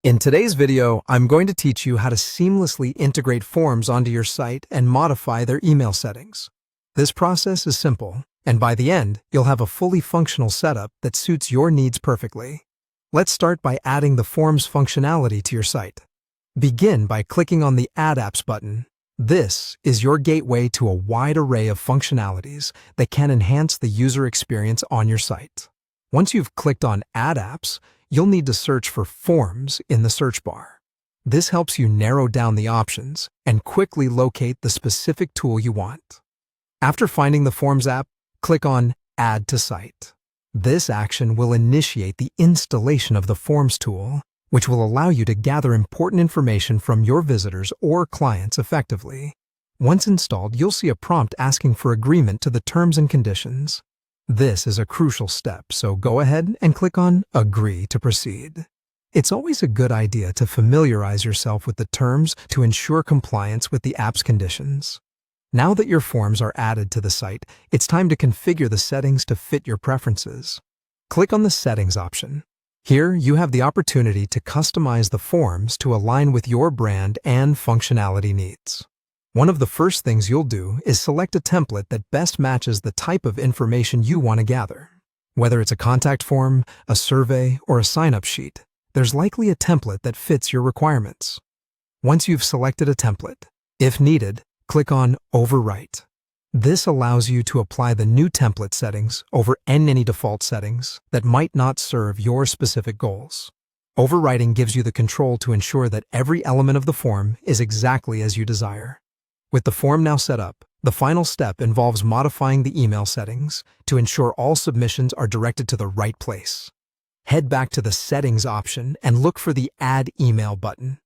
In today's video, I'm going to teach you how to seamlessly integrate forms onto your site and modify their email settings. This process is simple, and by the end, you'll have a fully functional setup that suits your needs perfectly. Let's start by adding the forms functionality to your site. Begin by clicking on the Add Apps button. This is your gateway to a wide array of functionalities that can enhance the user experience on your site. Once you've clicked on Add Apps, you'll need to search for Forms in the search bar. This helps you narrow down the options and quickly locate the specific tool you want. After finding the Forms app, click on Add to Site. This action will initiate the installation of the Forms tool, which will allow you to gather important information from your visitors or clients effectively. Once installed, you'll see a prompt asking for agreement to the terms and conditions. This is a crucial step, so go ahead and click on Agree to proceed. It's always a good idea to familiarize yourself with the terms to ensure compliance with the app's conditions. Now that your forms are added to the site, it's time to configure the settings to fit your preferences. Click on the Settings option. Here, you have the opportunity to customize the forms to align with your brand and functionality needs. One of the first things you'll do is select a template that best matches the type of information you want to gather. Whether it's a contact form, a survey, or a sign-up sheet, there's likely a template that fits your requirements. Once you've selected a template, if needed, click on Overwrite. This allows you to apply the new template settings over any default settings that might not serve your specific goals. Overwriting gives you the control to ensure that every element of the form is exactly as you desire. With the form now set up, the final step involves modifying the email settings to ensure all submissions are directed to the right place. Head back to the Settings option and look for the Add Email button.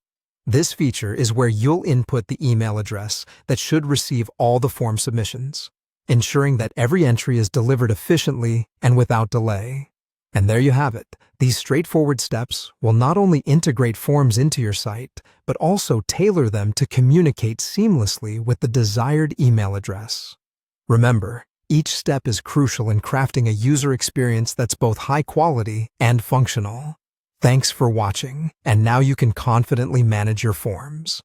This feature is where you'll input the email address that should receive all the form submissions, ensuring that every entry is delivered efficiently and without delay. And there you have it. These straightforward steps will not only integrate forms into your site, but also tailor them to communicate seamlessly with the desired email address. Remember, each step is crucial in crafting a user experience that's both high quality and functional. Thanks for watching, and now you can confidently manage your forms.